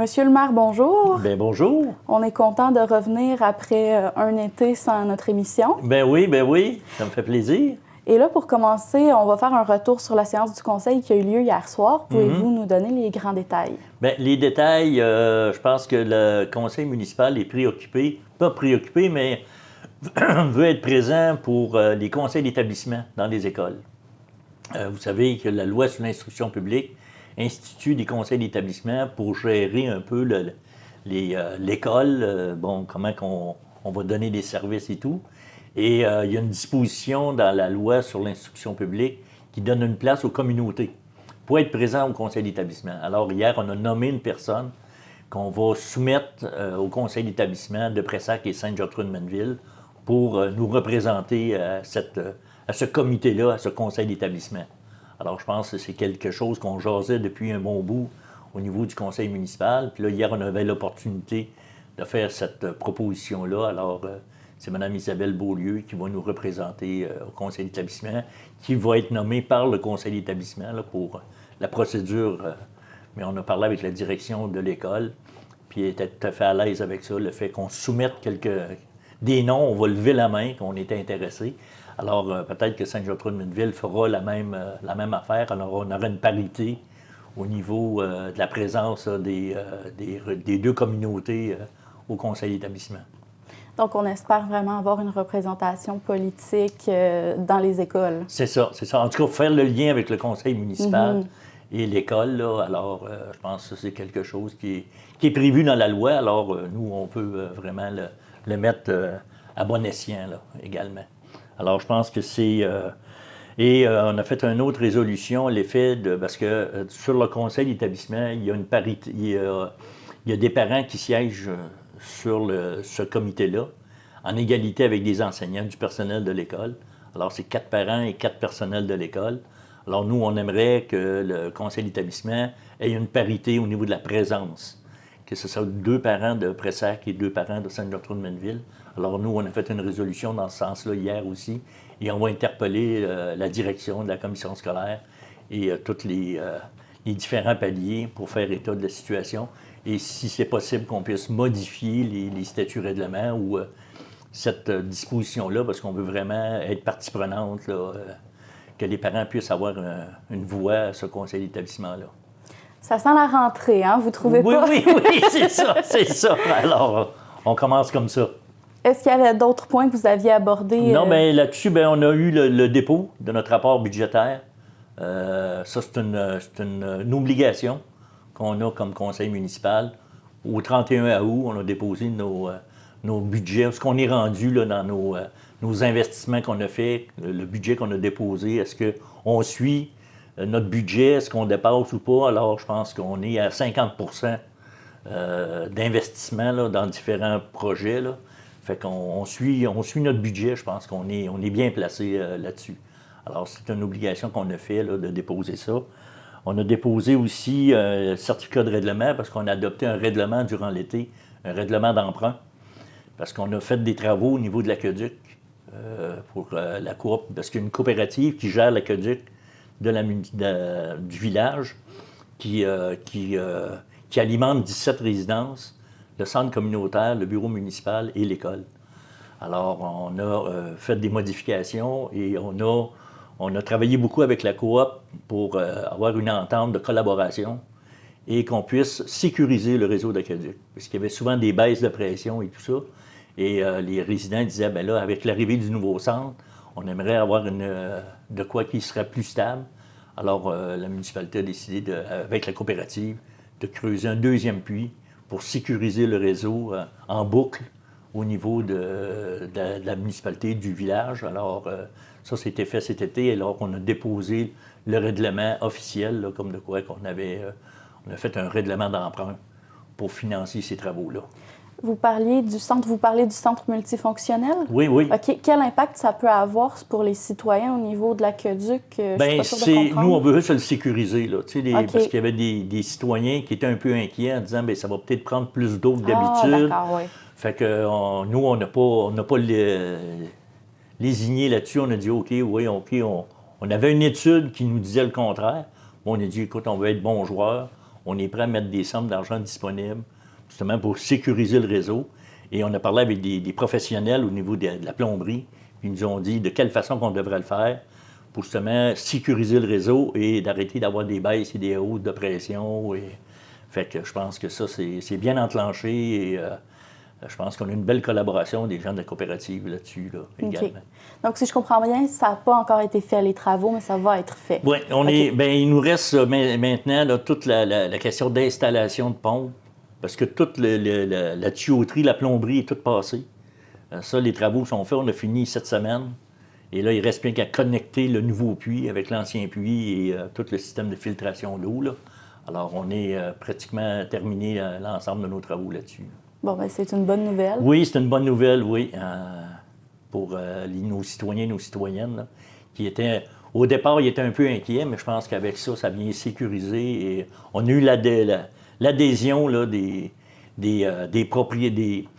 Monsieur le maire, bonjour. Bien, bonjour. On est content de revenir après un été sans notre émission. Ben oui, ça me fait plaisir. Et là, pour commencer, on va faire un retour sur la séance du Conseil qui a eu lieu hier soir. Pouvez-vous nous donner les grands détails? Bien, les détails, je pense que le Conseil municipal est préoccupé, pas préoccupé, mais veut être présent pour les conseils d'établissement dans les écoles. Vous savez que la loi sur l'instruction publique institue des conseils d'établissement pour gérer un peu l'école, comment on va donner des services et tout. Et il y a une disposition dans la loi sur l'instruction publique qui donne une place aux communautés pour être présent au conseil d'établissement. Alors hier, on a nommé une personne qu'on va soumettre au conseil d'établissement de Pressac et Sainte-Gertrude-Manneville pour nous représenter à ce comité-là, à ce conseil d'établissement. Alors, je pense que c'est quelque chose qu'on jasait depuis un bon bout au niveau du conseil municipal. Puis là, hier, on avait l'opportunité de faire cette proposition-là. Alors, c'est Mme Isabelle Beaulieu qui va nous représenter au conseil d'établissement, qui va être nommée par le conseil d'établissement là, pour la procédure. Mais on a parlé avec la direction de l'école, puis elle était tout à fait à l'aise avec ça, le fait qu'on soumette des noms, on va lever la main, qu'on était intéressé. Alors, peut-être que Sainte-Gertrude-Manneville fera la même affaire. Alors, on aura une parité au niveau de la présence des deux communautés au conseil d'établissement. Donc, on espère vraiment avoir une représentation politique dans les écoles. C'est ça. En tout cas, faire le lien avec le conseil municipal et l'école, là, alors, je pense que c'est quelque chose qui est prévu dans la loi. Alors, nous, on peut vraiment le mettre à bon escient, là, également. Alors, je pense que c'est... on a fait une autre résolution, l'effet de... Parce que sur le conseil d'établissement, il y a une parité... Il y a des parents qui siègent sur ce comité-là, en égalité avec des enseignants, du personnel de l'école. Alors, c'est 4 parents et 4 personnels de l'école. Alors, nous, on aimerait que le conseil d'établissement ait une parité au niveau de la présence, que ce soit 2 parents de Pressac et 2 parents de Sainte-Gertrude-Manneville. Alors, nous, on a fait une résolution dans ce sens-là hier aussi, et on va interpeller la direction de la commission scolaire et tous les différents paliers pour faire état de la situation. Et si c'est possible qu'on puisse modifier les statuts règlements ou cette disposition-là, parce qu'on veut vraiment être partie prenante, là, que les parents puissent avoir une voix à ce conseil d'établissement-là. Ça sent la rentrée, hein? Vous trouvez pas? Oui, c'est ça. Alors, on commence comme ça. Est-ce qu'il y avait d'autres points que vous aviez abordés? Non, bien là-dessus, on a eu le dépôt de notre rapport budgétaire. Ça, c'est une obligation qu'on a comme conseil municipal. Au 31 août, on a déposé nos budgets, ce qu'on est rendu là, dans nos investissements qu'on a fait, le budget qu'on a déposé. Est-ce qu'on suit notre budget? Est-ce qu'on dépasse ou pas? Alors, je pense qu'on est à 50 d'investissement là, dans différents projets, là. Fait qu'on suit notre budget, je pense qu'on est bien placé là-dessus. Alors, c'est une obligation qu'on a fait là, de déposer ça. On a déposé aussi un certificat de règlement parce qu'on a adopté un règlement durant l'été, un règlement d'emprunt, parce qu'on a fait des travaux au niveau de l'aqueduc pour la coop, parce qu'il y a une coopérative qui gère l'aqueduc du village qui alimente 17 résidences, le centre communautaire, le bureau municipal et l'école. Alors, on a fait des modifications et on a travaillé beaucoup avec la coop pour avoir une entente de collaboration et qu'on puisse sécuriser le réseau d'aqueduc. Parce qu'il y avait souvent des baisses de pression et tout ça. Et les résidents disaient, bien là, avec l'arrivée du nouveau centre, on aimerait avoir de quoi qui serait plus stable. Alors, la municipalité a décidé, avec la coopérative, de creuser un deuxième puits pour sécuriser le réseau en boucle au niveau de la municipalité du village. Alors, ça, c'était fait cet été, alors qu'on a déposé le règlement officiel, là, comme de quoi qu'on on a fait un règlement d'emprunt pour financer ces travaux-là. Vous parlez du centre multifonctionnel? Oui. OK. Quel impact ça peut avoir pour les citoyens au niveau de l'aqueduc? Bien, nous, on veut juste le sécuriser, là, okay. Parce qu'il y avait des citoyens qui étaient un peu inquiets en disant, bien, ça va peut-être prendre plus d'eau que d'habitude. D'accord, oui. Fait que nous, on n'a pas lésigné là-dessus. On a dit, OK. On avait une étude qui nous disait le contraire. On a dit, écoute, on veut être bons joueurs. on est prêt à mettre des sommes d'argent disponibles, justement pour sécuriser le réseau. Et on a parlé avec des professionnels au niveau de la plomberie, qui nous ont dit de quelle façon qu'on devrait le faire pour justement sécuriser le réseau et d'arrêter d'avoir des baisses et des hausses de pression. Fait que je pense que ça, c'est bien enclenché et je pense qu'on a une belle collaboration des gens de la coopérative là-dessus, là, également. Okay. Donc, si je comprends bien, ça n'a pas encore été fait, les travaux, mais ça va être fait. Oui, il nous reste maintenant là, toute la question d'installation de pompes, parce que toute la tuyauterie, la plomberie est toute passée. Ça, les travaux sont faits, on a fini cette semaine. Et là, il reste bien qu'à connecter le nouveau puits avec l'ancien puits et tout le système de filtration d'eau, là. Alors, on est pratiquement terminé l'ensemble de nos travaux là-dessus. Bon, bien, c'est une bonne nouvelle. Oui, c'est une bonne nouvelle, oui, pour nos citoyens et nos citoyennes, là, qui étaient... Au départ, ils étaient un peu inquiets, mais je pense qu'avec ça, ça vient sécuriser. Et on a eu l'adhésion là, des propriétaires,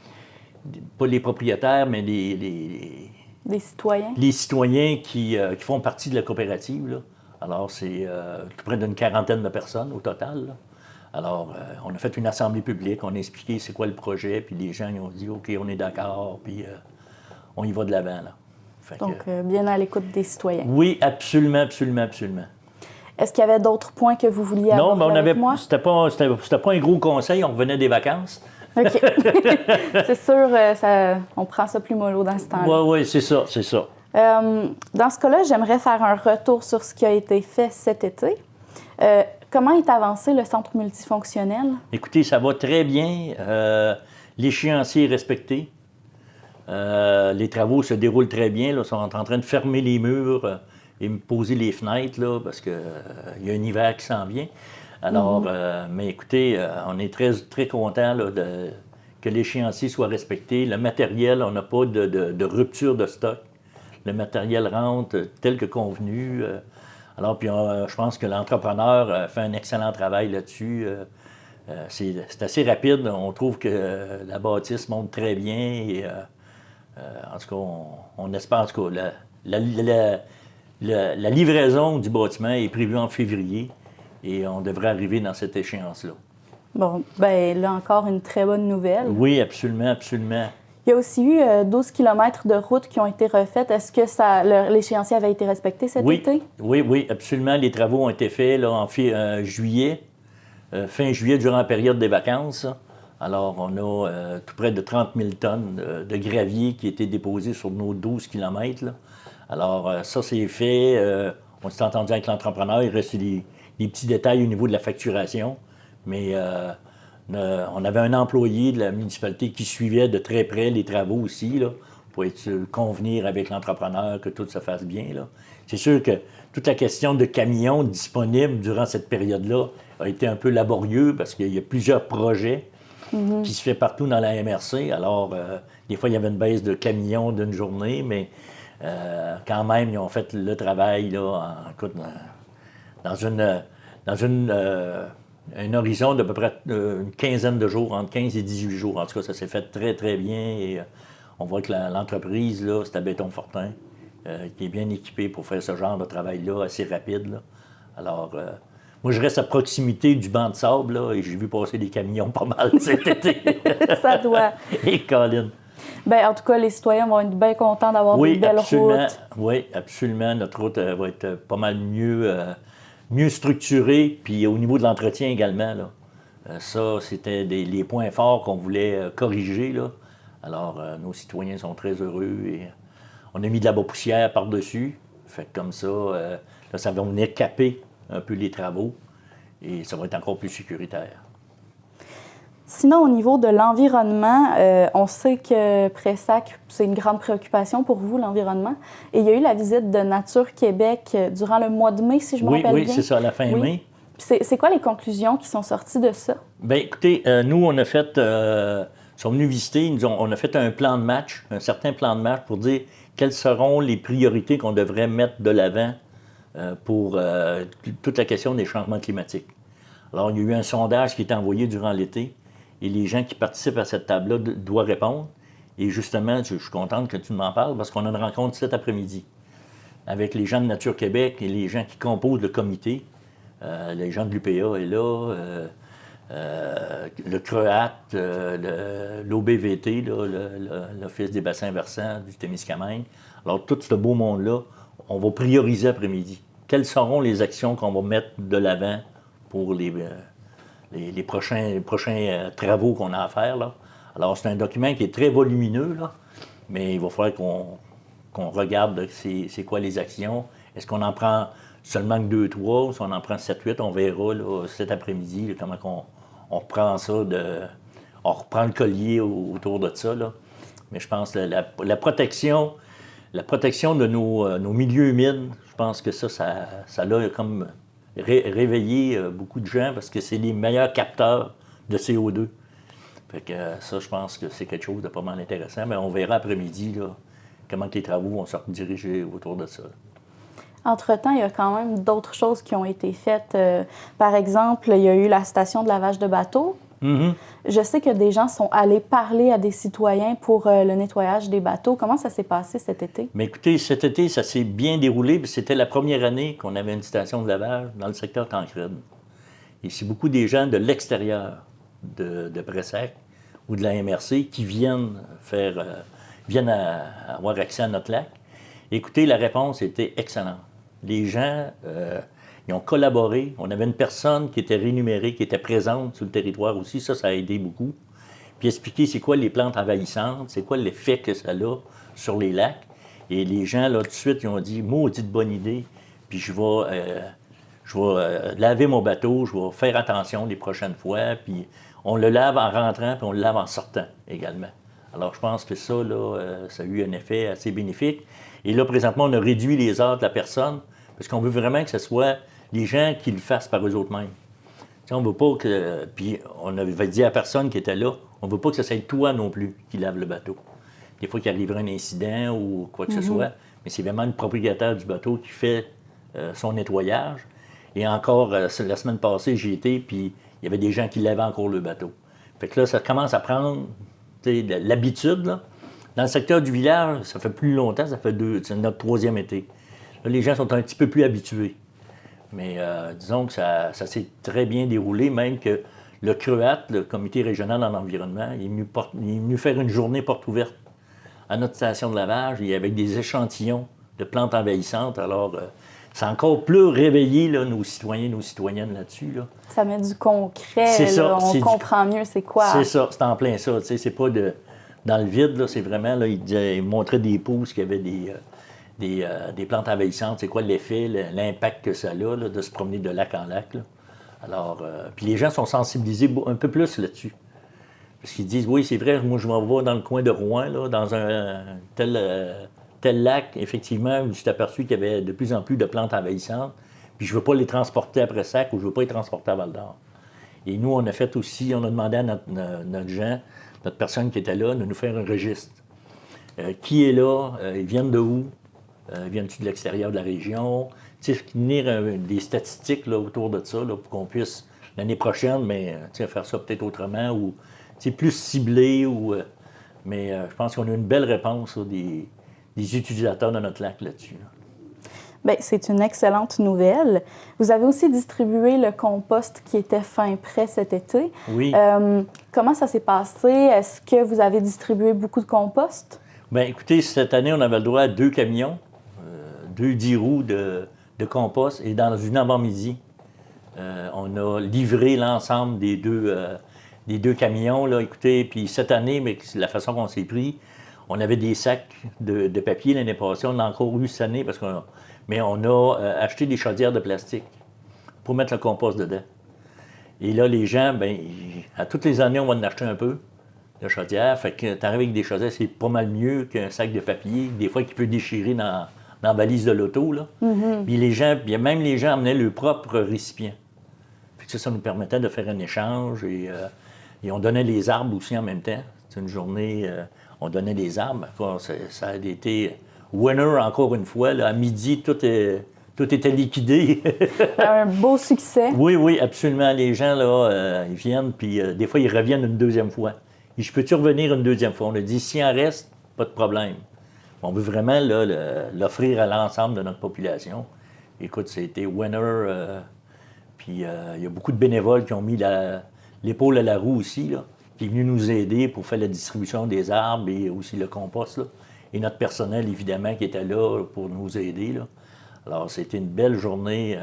pas les propriétaires, mais Des citoyens. les citoyens qui font partie de la coopérative, là. Alors, c'est tout près d'une quarantaine de personnes au total, là. Alors, on a fait une assemblée publique, on a expliqué c'est quoi le projet, puis les gens ils ont dit « OK, on est d'accord », puis on y va de l'avant, là. Donc, bien à l'écoute des citoyens. Oui, absolument, absolument, absolument. Est-ce qu'il y avait d'autres points que vous vouliez aborder avec moi? C'était pas un gros conseil, on revenait des vacances. OK. C'est sûr, on prend ça plus mollo dans ce temps-là. Oui, c'est ça, c'est ça. Dans ce cas-là, j'aimerais faire un retour sur ce qui a été fait cet été. Comment est avancé le centre multifonctionnel? Écoutez, ça va très bien. L'échéancier est respecté. Les travaux se déroulent très bien. Là, ils sont en train de fermer les murs et me poser les fenêtres là, parce qu'il y a un hiver qui s'en vient. Alors, mais écoutez, on est très, très contents que l'échéancier soit respecté. Le matériel, on n'a pas de rupture de stock. Le matériel rentre tel que convenu. Alors, puis je pense que l'entrepreneur fait un excellent travail là-dessus. C'est assez rapide. On trouve que la bâtisse monte très bien. Et, en tout cas, on espère, en tout cas, la livraison du bâtiment est prévue en février et on devrait arriver dans cette échéance-là. Bon, bien là encore, une très bonne nouvelle. Oui, absolument, absolument. Il y a aussi eu 12 km de routes qui ont été refaites. Est-ce que l'échéancier avait été respecté cet été? Oui, absolument. Les travaux ont été faits là, en juillet, fin juillet, durant la période des vacances. Alors, on a tout près de 30 000 tonnes de gravier qui étaient déposés sur nos 12 km. Là. Alors, ça, c'est fait. On s'est entendu avec l'entrepreneur. Il reste des petits détails au niveau de la facturation. Mais on avait un employé de la municipalité qui suivait de très près les travaux aussi, là, pour convenir avec l'entrepreneur que tout se fasse bien, là. C'est sûr que toute la question de camions disponibles durant cette période-là a été un peu laborieux parce qu'il y a plusieurs projets qui se fait partout dans la MRC. Alors, des fois, il y avait une baisse de camions d'une journée, mais quand même, ils ont fait le travail là, dans un horizon d'à peu près une quinzaine de jours, entre 15 et 18 jours. En tout cas, ça s'est fait très, très bien. Et on voit que l'entreprise, là, c'est à Béton Fortin, qui est bien équipée pour faire ce genre de travail-là, assez rapide, là. Alors, moi, je reste à proximité du banc de sable, là, et j'ai vu passer des camions pas mal cet été. Ça doit. Et Colin. Bien, en tout cas, les citoyens vont être bien contents d'avoir des belles routes. Oui, absolument. Notre route va être pas mal mieux structurée, puis au niveau de l'entretien également, là. Ça, c'était les points forts qu'on voulait corriger, là. Alors, nos citoyens sont très heureux et on a mis de la poussière par-dessus. Fait que comme ça, là, ça va venir caper un peu les travaux et ça va être encore plus sécuritaire. Sinon, au niveau de l'environnement, on sait que Pressac, c'est une grande préoccupation pour vous, l'environnement. Et il y a eu la visite de Nature Québec durant le mois de mai, si je me rappelle bien. Oui, c'est ça, à la fin mai. C'est quoi les conclusions qui sont sorties de ça? Bien, écoutez, nous, on a fait... ils sont venus visiter, on a fait un plan de match, un certain plan de match pour dire quelles seront les priorités qu'on devrait mettre de l'avant pour toute la question des changements climatiques. Alors, il y a eu un sondage qui est envoyé durant l'été et les gens qui participent à cette table-là doivent répondre. Et justement, je suis contente que tu m'en parles parce qu'on a une rencontre cet après-midi avec les gens de Nature Québec et les gens qui composent le comité Les gens de l'UPA est là. Le CREAT, l'OBVT, l'Office des bassins versants du Témiscamingue. Alors, tout ce beau monde-là, on va prioriser après-midi. Quelles seront les actions qu'on va mettre de l'avant pour les prochains travaux qu'on a à faire, là? Alors, c'est un document qui est très volumineux, là, mais il va falloir qu'on regarde c'est quoi les actions. Est-ce qu'on en prend seulement que 2, 3, ou si on en prend 7, 8, on verra là, cet après-midi là, comment on reprend ça, on reprend le collier autour de ça, là. Mais je pense que la protection de nos milieux humides, je pense que ça l'a comme réveillé beaucoup de gens parce que c'est les meilleurs capteurs de CO2. Fait que ça, je pense que c'est quelque chose de pas mal intéressant. Mais on verra après-midi là, comment les travaux vont se rediriger autour de ça. Entre-temps, il y a quand même d'autres choses qui ont été faites. Par exemple, il y a eu la station de lavage de bateaux. Mm-hmm. Je sais que des gens sont allés parler à des citoyens pour le nettoyage des bateaux. Comment ça s'est passé cet été? Mais écoutez, cet été, ça s'est bien déroulé. C'était la première année qu'on avait une station de lavage dans le secteur Tancred. Et c'est beaucoup des gens de l'extérieur de Pressac ou de la MRC qui viennent avoir accès à notre lac. Écoutez, la réponse était excellente. Les gens, ils ont collaboré. On avait une personne qui était rémunérée, qui était présente sur le territoire aussi. Ça a aidé beaucoup. Puis expliquer c'est quoi les plantes envahissantes, c'est quoi l'effet que ça a sur les lacs. Et les gens, là, tout de suite, ils ont dit « Maudite bonne idée, puis je vais laver mon bateau, je vais faire attention les prochaines fois. » Puis on le lave en rentrant, puis on le lave en sortant également. Alors, je pense que ça, là, ça a eu un effet assez bénéfique. Et là, présentement, on a réduit les heures de la personne parce qu'on veut vraiment que ce soit les gens qui le fassent par eux-mêmes. On ne veut pas que... Puis on avait dit à la personne qui était là, on ne veut pas que ce soit toi non plus qui lave le bateau. Des fois qu'il arriverait un incident ou quoi que ce soit, mais c'est vraiment le propriétaire du bateau qui fait son nettoyage. Et encore, la semaine passée, j'y étais, puis il y avait des gens qui lavaient encore le bateau. Fait que là, ça commence à prendre l'habitude, là. Dans le secteur du village, ça fait plus longtemps, c'est notre 3e été. Là, les gens sont un petit peu plus habitués. Mais disons que ça s'est très bien déroulé, même que le CREAT, le Comité régional en environnement, il est venu faire une journée porte ouverte à notre station de lavage et avec des échantillons de plantes envahissantes. Alors, ça a encore plus réveillé là, nos citoyens, nos citoyennes là-dessus. Là. Ça met du concret, c'est ça, là, on comprend mieux c'est quoi. C'est ça, c'est en plein ça. C'est pas dans le vide, là, c'est vraiment, là, il montrait des pousses qui avaient des plantes envahissantes. C'est quoi l'effet, l'impact que ça a là, de se promener de lac en lac. Là. Alors, puis les gens sont sensibilisés un peu plus là-dessus. Parce qu'ils disent, oui, c'est vrai, moi je m'en vais dans le coin de Rouen, là, dans un tel lac, effectivement, où je suis aperçu qu'il y avait de plus en plus de plantes envahissantes, puis je ne veux pas les transporter à Pressac ou je ne veux pas les transporter à Val-d'Or. Et nous, on a fait aussi, on a demandé à notre personne qui était là, de nous faire un registre. Qui est là? Ils viennent de où? Viennent-ils de l'extérieur de la région? Tenir des statistiques là, autour de ça là, pour qu'on puisse, l'année prochaine, mais faire ça peut-être autrement ou plus ciblé. Mais je pense qu'on a une belle réponse là, des utilisateurs de notre lac là-dessus. Là. Bien, c'est une excellente nouvelle. Vous avez aussi distribué le compost qui était fin prêt cet été. Oui. Comment ça s'est passé? Est-ce que vous avez distribué beaucoup de compost? Bien, écoutez, cette année, on avait le droit à 2 camions, 2 10 roues de compost. Et dans une avant-midi, on a livré l'ensemble des deux camions. Là. Écoutez, puis cette année, mais la façon qu'on s'est pris, on avait des sacs de papier l'année passée. On a encore eu cette année parce qu'on a acheté des chaudières de plastique pour mettre le compost dedans. Et là, les gens, bien, à toutes les années, on va en acheter un peu de chaudière. Fait que tu arrives avec des chaudières, c'est pas mal mieux qu'un sac de papier, des fois qui peut déchirer dans la valise de l'auto. Là. Mm-hmm. Puis même les gens amenaient leur propre récipient. Puis ça nous permettait de faire un échange et on donnait les arbres aussi en même temps. C'est une journée, on donnait des arbres. Ça a été winner encore une fois. Là. À midi, tout était liquidé. Un beau succès. Oui, absolument. Les gens, là, ils viennent, puis des fois, ils reviennent une deuxième fois. Et je peux-tu revenir une deuxième fois? On a dit, s'il en reste, pas de problème. On veut vraiment là, l'offrir à l'ensemble de notre population. Écoute, c'était winner Puis il y a beaucoup de bénévoles qui ont mis l'épaule à la roue aussi, là, qui est venu nous aider pour faire la distribution des arbres et aussi le compost, là. Et notre personnel, évidemment, qui était là pour nous aider, là. Alors, c'était une belle journée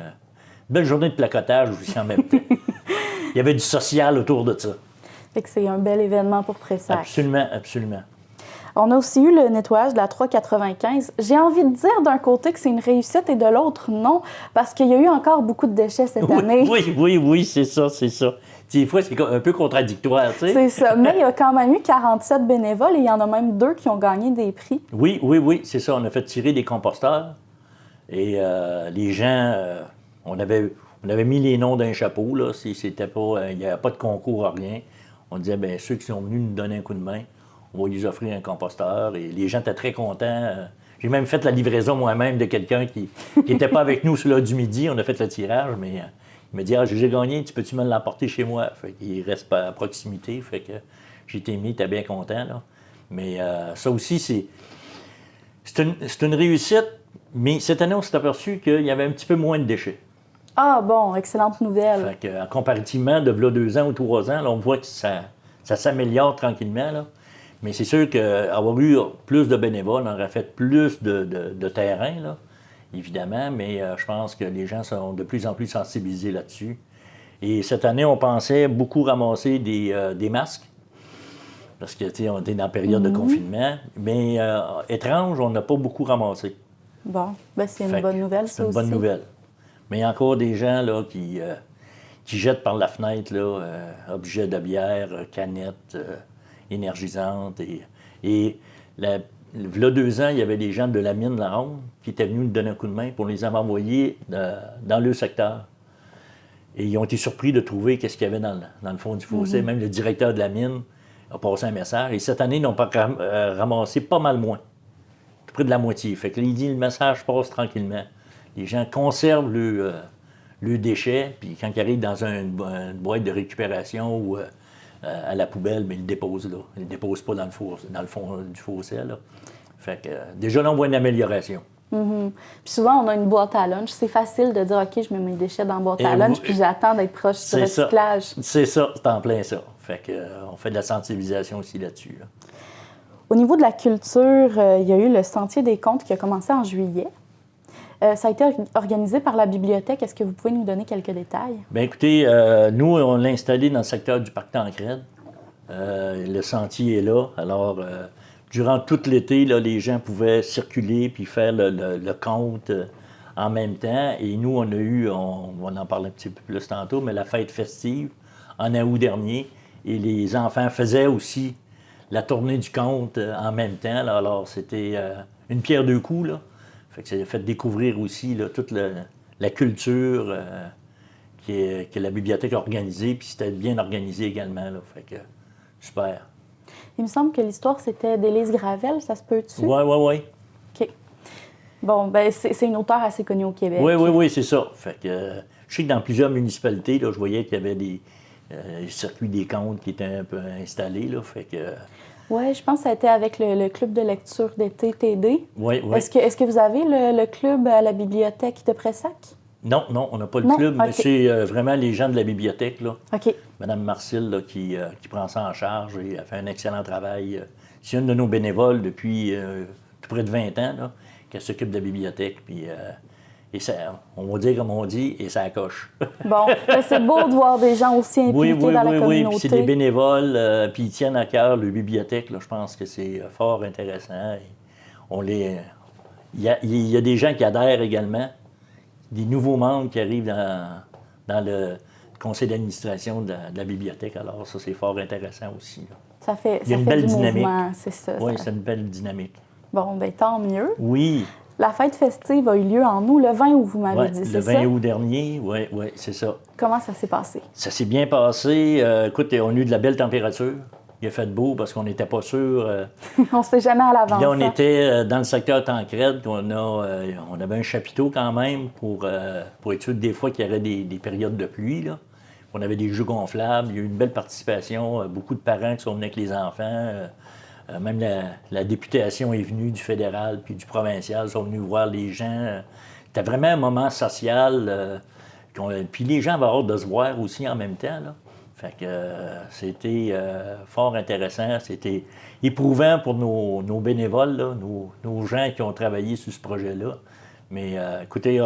de placotage aussi en même temps. Il y avait du social autour de ça. Fait que c'est un bel événement pour Pressac. Absolument, absolument. On a aussi eu le nettoyage de la 395. J'ai envie de dire d'un côté que c'est une réussite et de l'autre, non, parce qu'il y a eu encore beaucoup de déchets cette année. Oui, c'est ça, c'est ça. Des fois, c'est un peu contradictoire, tu sais. C'est ça. Mais il y a quand même eu 47 bénévoles et il y en a même 2 qui ont gagné des prix. Oui, c'est ça. On a fait tirer des composteurs et les gens, on avait mis les noms d'un chapeau, là. Si c'était pas, il n'y avait pas de concours, rien. On disait, bien, ceux qui sont venus nous donner un coup de main, on va lui offrir un composteur. Et les gens étaient très contents. J'ai même fait la livraison moi-même de quelqu'un qui n'était pas avec nous sur l'heure du midi. On a fait le tirage, mais il m'a dit, j'ai gagné, tu peux-tu me l'emporter chez moi? Fait qu'il reste pas à proximité. Fait que j'ai été mis, t'es bien content, là. Mais ça aussi, c'est une réussite. Mais cette année, on s'est aperçu qu'il y avait un petit peu moins de déchets. Ah bon, excellente nouvelle. Fait que, comparativement de là 2 ans ou 3 ans, là, on voit que ça s'améliore tranquillement, là. Mais c'est sûr qu'avoir eu plus de bénévoles, on aurait fait plus de terrain, là, évidemment, mais je pense que les gens sont de plus en plus sensibilisés là-dessus. Et cette année, on pensait beaucoup ramasser des masques, parce que, tu sais, on était dans la période de confinement, mais étrange, on n'a pas beaucoup ramassé. Bon, ben c'est une bonne nouvelle, ça aussi. C'est une bonne nouvelle. Mais il y a encore des gens là, qui jettent par la fenêtre là, objets de bière, canettes énergisantes. Et là, 2 ans, il y avait des gens de la mine La Ronde qui étaient venus nous donner un coup de main pour les avoir envoyés dans le secteur. Et ils ont été surpris de trouver qu'est-ce qu'il y avait dans le fond du fossé. Même le directeur de la mine a passé un message. Et cette année, ils n'ont pas ramassé pas mal moins. Près de la moitié. Fait que là, il dit le message passe tranquillement. Les gens conservent le déchet, puis quand ils arrivent dans une boîte de récupération ou à la poubelle, bien, ils le déposent là. Ils ne le déposent pas dans le fond du fossé, là. Fait que déjà là, on voit une amélioration. Puis souvent, on a une boîte à lunch. C'est facile de dire, OK, je mets mes déchets dans la boîte à lunch, puis j'attends d'être proche du recyclage. C'est ça, c'est en plein ça. Fait que on fait de la sensibilisation aussi là-dessus, là. Au niveau de la culture, il y a eu le Sentier des Contes qui a commencé en juillet. Ça a été organisé par la bibliothèque. Est-ce que vous pouvez nous donner quelques détails? Bien, écoutez, nous, on l'a installé dans le secteur du parc Tancrède. Le sentier est là. Alors, durant tout l'été, là, les gens pouvaient circuler puis faire le conte en même temps. Et nous, on a eu, on en parler un petit peu plus tantôt, mais la fête festive en août dernier. Et les enfants faisaient aussi la tournée du conte en même temps. Là. Alors, c'était une pierre deux coups, là. Fait que ça a fait découvrir aussi là, toute la culture que la bibliothèque a organisée, puis c'était bien organisé également. Là. Fait que, super. Il me semble que l'histoire, c'était d'Élise Gravel, ça se peut-tu? Oui. OK. Bon, ben c'est une auteure assez connue au Québec. Oui, c'est ça. Fait que je sais que dans plusieurs municipalités, là, je voyais qu'il y avait des circuits des contes qui étaient un peu installés. Là, fait que... Oui, je pense que ça a été avec le club de lecture d'été TD. Oui. Est-ce que vous avez le club à la bibliothèque de Pressac? Non, on n'a pas le club, mais c'est vraiment les gens de la bibliothèque. Là. OK. Mme Marcille là, qui prend ça en charge et a fait un excellent travail. C'est une de nos bénévoles depuis tout près de 20 ans là, qui s'occupe de la bibliothèque. Puis, et ça, on va dire comme on dit, et ça coche. Bon, c'est beau de voir des gens aussi impliqués dans la communauté. Oui, puis c'est des bénévoles, puis ils tiennent à cœur la bibliothèque. Là, je pense que c'est fort intéressant. Il y a des gens qui adhèrent également, des nouveaux membres qui arrivent dans le conseil d'administration de la bibliothèque. Alors ça, c'est fort intéressant aussi. Là. Ça fait il y a une belle dynamique. C'est ça. Oui, c'est une belle dynamique. Bon, bien, tant mieux. Oui. La fête festive a eu lieu en août, le 20 août, vous m'avez dit, c'est ça? Le 20 août dernier, oui, c'est ça. Comment ça s'est passé? Ça s'est bien passé. Écoute, on a eu de la belle température. Il a fait beau parce qu'on n'était pas sûr. On ne sait jamais à l'avance. Là, on était dans le secteur Tancrède. On avait un chapiteau quand même pour être sûr des fois qu'il y aurait des périodes de pluie. Là. On avait des jeux gonflables. Il y a eu une belle participation. Beaucoup de parents qui sont venus avec les enfants. Même la députation est venue du fédéral puis du provincial, sont venus voir les gens. C'était vraiment un moment social. Puis les gens avaient hâte de se voir aussi en même temps, là. Fait que c'était fort intéressant. C'était éprouvant pour nos bénévoles, là, nos gens qui ont travaillé sur ce projet-là. Mais écoutez,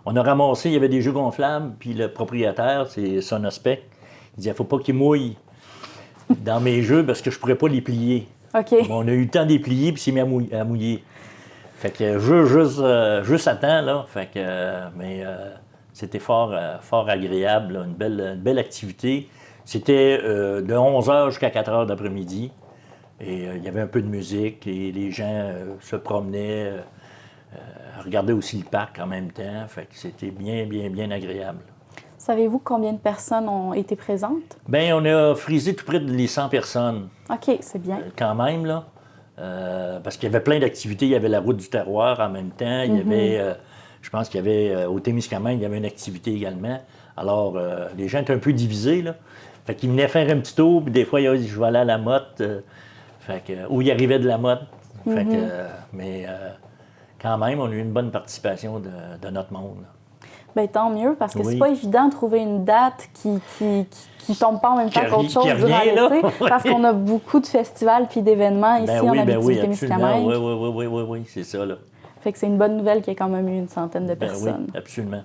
on a ramassé, il y avait des jeux gonflables, puis le propriétaire, c'est Sonospec, il disait, il ne faut pas qu'ils mouillent dans mes jeux parce que je ne pourrais pas les plier. OK. Bon, on a eu le temps de les plier, puis c'est mis à mouiller. Fait que juste à temps, là. Fait que, mais c'était fort agréable, là, une belle activité. C'était de 11h jusqu'à 4h d'après-midi. Et il y avait un peu de musique et les gens se promenaient, regardaient aussi le parc en même temps. Fait que c'était bien agréable. Savez-vous combien de personnes ont été présentes? Bien, on a frisé tout près de 100 personnes. OK, c'est bien. Quand même, là. Parce qu'il y avait plein d'activités. Il y avait la route du terroir en même temps. Il y avait, je pense qu'il y avait, au Témiscamingue, il y avait une activité également. Alors, les gens étaient un peu divisés, là. Fait qu'ils venaient faire un petit tour, puis des fois, ils disaient, je vais aller à la motte. Ou ils arrivaient de la motte. Mais quand même, on a eu une bonne participation de notre monde, là. Bien, tant mieux, parce que Oui. c'est pas évident de trouver une date qui tombe pas en même temps qu'autre chose qui durant revient, là. l'été, parce qu'on a beaucoup de festivals puis d'événements ici en Abitibi-Témiscamingue. Oui, c'est ça, là. Fait que c'est une bonne nouvelle qu'il y ait quand même eu une centaine de personnes. Oui, absolument.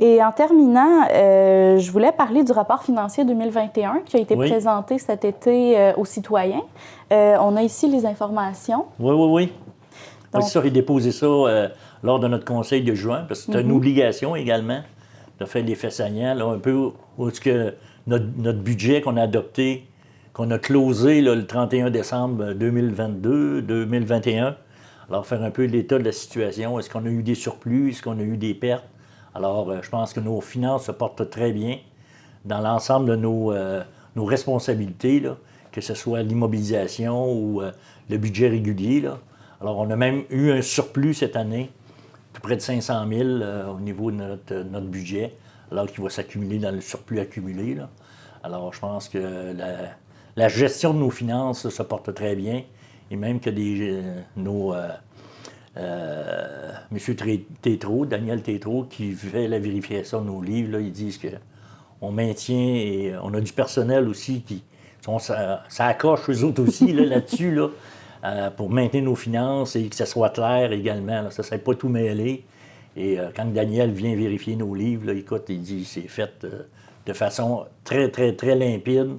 Et en terminant, je voulais parler du rapport financier 2021 qui a été présenté cet été aux citoyens. On a ici les informations. Oui. Donc, c'est ça, il déposé ça lors de notre conseil de juin, parce que c'est une obligation également de faire des faits saillants, là, un peu où est-ce que notre budget qu'on a adopté, qu'on a closé là, le 31 décembre 2022-2021, alors faire un peu l'état de la situation. Est-ce qu'on a eu des surplus? Est-ce qu'on a eu des pertes? Alors, je pense que nos finances se portent très bien dans l'ensemble de nos responsabilités, là, que ce soit l'immobilisation ou le budget régulier, là. Alors, on a même eu un surplus cette année, tout près de 500 000 au niveau de notre budget, alors qu'il va s'accumuler dans le surplus accumulé, là. Alors, je pense que la gestion de nos finances se porte très bien, et même que M. Tétrault, Daniel Tétrault, qui fait la vérification de nos livres, là, ils disent qu'on maintient et on a du personnel aussi qui ça accroche eux autres aussi là-dessus, là, pour maintenir nos finances et que ça soit clair également. Là, ça ne s'est pas tout mêlé. Et quand Daniel vient vérifier nos livres, là, écoute, il dit c'est fait de façon très limpide.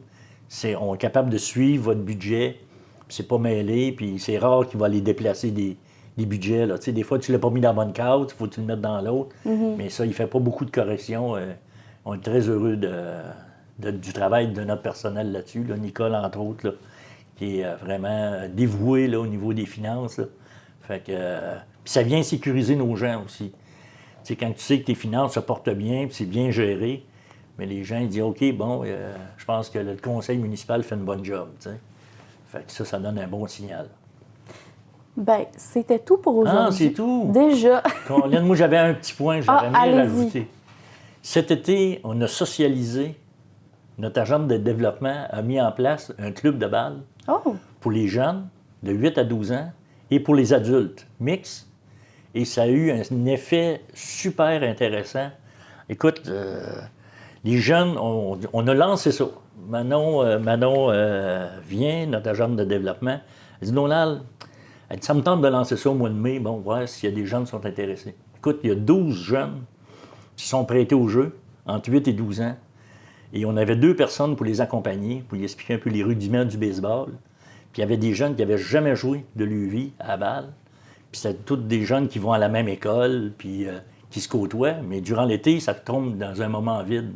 On est capable de suivre votre budget, puis c'est pas mêlé, puis c'est rare qu'il va aller déplacer des budgets. Là. Tu sais, des fois, tu ne l'as pas mis dans la bonne case, il faut que tu le mettes dans l'autre. Mais ça, il ne fait pas beaucoup de corrections. On est très heureux du travail de notre personnel là-dessus. Là. Nicole, entre autres, là, qui est vraiment dévoué là, au niveau des finances. Là. Fait que, puis ça vient sécuriser nos gens aussi. Tu sais, quand tu sais que tes finances se portent bien, puis c'est bien géré, mais les gens ils disent OK, bon, je pense que le conseil municipal fait une bonne job. Tu sais. Fait que ça donne un bon signal. Bien, c'était tout pour aujourd'hui. Ah, c'est tout? Déjà. Colin, moi, j'avais un petit point que j'aurais aimé rajouter. Allez-y. Cet été, on a socialisé. Notre agent de développement a mis en place un club de balle pour les jeunes de 8 à 12 ans et pour les adultes mixtes. Et ça a eu un effet super intéressant. Écoute, les jeunes, on a lancé ça. Manon vient, notre agente de développement, elle dit « Donald, ça me tente de lancer ça au mois de mai, bon, voir s'il y a des jeunes qui sont intéressés. » Écoute, il y a 12 jeunes qui sont prêtés au jeu, entre 8 et 12 ans. Et on avait 2 personnes pour les accompagner, pour les expliquer un peu les rudiments du baseball. Puis il y avait des jeunes qui n'avaient jamais joué de leur vie à la balle. Puis c'était tous des jeunes qui vont à la même école, puis qui se côtoient. Mais durant l'été, ça tombe dans un moment vide.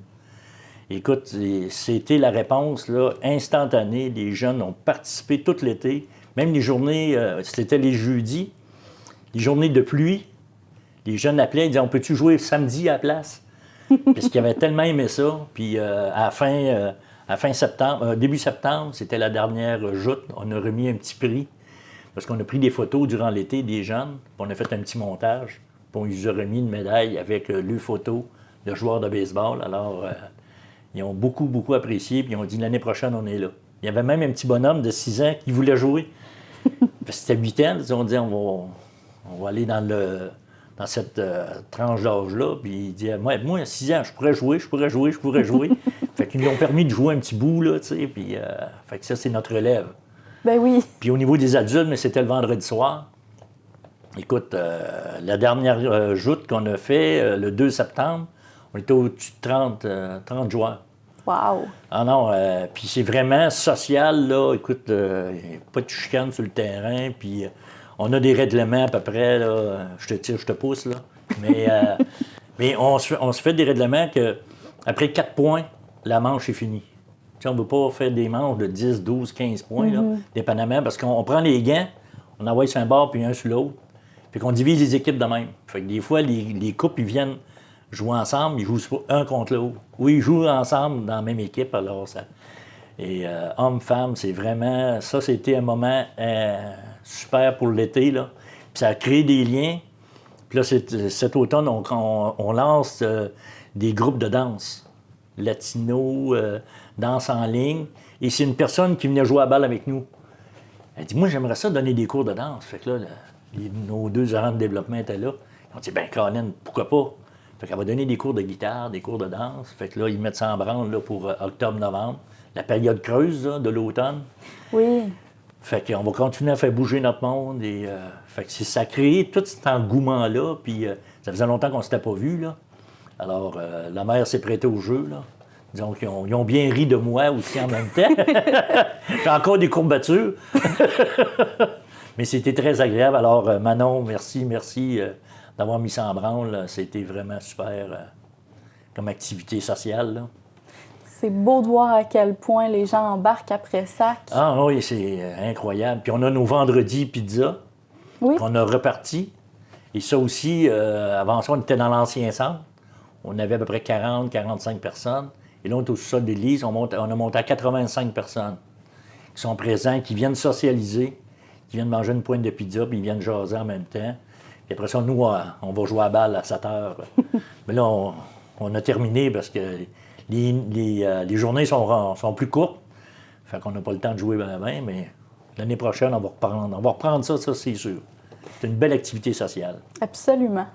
Écoute, c'était la réponse là, instantanée. Les jeunes ont participé tout l'été. Même les journées, c'était les jeudis, les journées de pluie. Les jeunes appelaient, ils disaient « On peut-tu jouer samedi à la place? » Parce qu'ils avaient tellement aimé ça. Puis à fin septembre, début septembre, c'était la dernière joute. On a remis un petit prix. Parce qu'on a pris des photos durant l'été des jeunes. Puis on a fait un petit montage. Puis on lui a remis une médaille avec le photo de joueurs de baseball. Alors, ils ont beaucoup apprécié. Puis ils ont dit l'année prochaine, on est là. Il y avait même un petit bonhomme de 6 ans qui voulait jouer. Parce que c'était 8 ans. Ils ont dit on va aller dans dans cette tranche d'âge-là. Puis il dit, moi, à 6 ans, je pourrais jouer. Fait qu'ils nous ont permis de jouer un petit bout, là, tu sais. Puis, fait que ça, c'est notre relève. Ben oui. Puis au niveau des adultes, mais c'était le vendredi soir. Écoute, la dernière joute qu'on a fait, le 2 septembre, on était au-dessus de 30 joueurs. Wow! Ah non, puis c'est vraiment social, là. Écoute, pas de chicane sur le terrain, puis on a des règlements à peu près, là. Je te tire, je te pousse, là. Mais on se fait des règlements que après 4 points, la manche est finie. Tu sais, on ne veut pas faire des manches de 10, 12, 15 points, là, dépendamment, parce qu'on prend les gants, on envoie sur un bord puis un sur l'autre, puis qu'on divise les équipes de même. Fait que des fois, les couples, ils viennent jouer ensemble, ils jouent un contre l'autre. Oui, ils jouent ensemble dans la même équipe, alors ça... Et hommes-femmes, c'est vraiment... Ça, c'était un moment super pour l'été, là. Puis ça a créé des liens. Puis là, cet automne, on lance des groupes de danse. Latino, danse en ligne. Et c'est une personne qui venait jouer à la balle avec nous. Elle dit, moi, j'aimerais ça donner des cours de danse. Fait que là, nos 2 agents de développement étaient là. Ils ont dit, ben Colin, pourquoi pas? Fait qu'elle va donner des cours de guitare, des cours de danse. Fait que là, ils mettent ça en branle là, pour octobre-novembre, la période creuse là, de l'automne. Oui. Fait qu'on va continuer à faire bouger notre monde. Et, fait que ça a créé tout cet engouement-là. Puis ça faisait longtemps qu'on ne s'était pas vu, là. Alors, la mère s'est prêtée au jeu, là. Disons qu'ils ont bien ri de moi aussi en même temps. J'ai encore des courbatures. Mais c'était très agréable. Alors, Manon, merci d'avoir mis ça en branle. C'était vraiment super comme activité sociale, là. C'est beau de voir à quel point les gens embarquent après SAC. Ah oui, c'est incroyable. Puis on a nos vendredis pizza qu'on a repartis. Et ça aussi, avant ça, on était dans l'ancien centre. On avait à peu près 40-45 personnes. Et là, on est au sous-sol de l'église, on a monté à 85 personnes qui sont présents, qui viennent socialiser, qui viennent manger une pointe de pizza, puis ils viennent jaser en même temps. Puis après ça, nous, on va jouer à la balle à 7 heures. Mais là, on a terminé parce que les journées sont plus courtes. Fait qu'on n'a pas le temps de jouer bien, mais l'année prochaine, on va reprendre ça, c'est sûr. C'est une belle activité sociale. Absolument.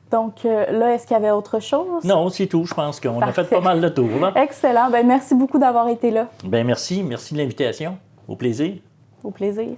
Donc là, est-ce qu'il y avait autre chose? Non, c'est tout. Je pense qu'on a fait pas mal de tour. Là. Excellent. Bien, merci beaucoup d'avoir été là. Bien, merci. Merci de l'invitation. Au plaisir. Au plaisir.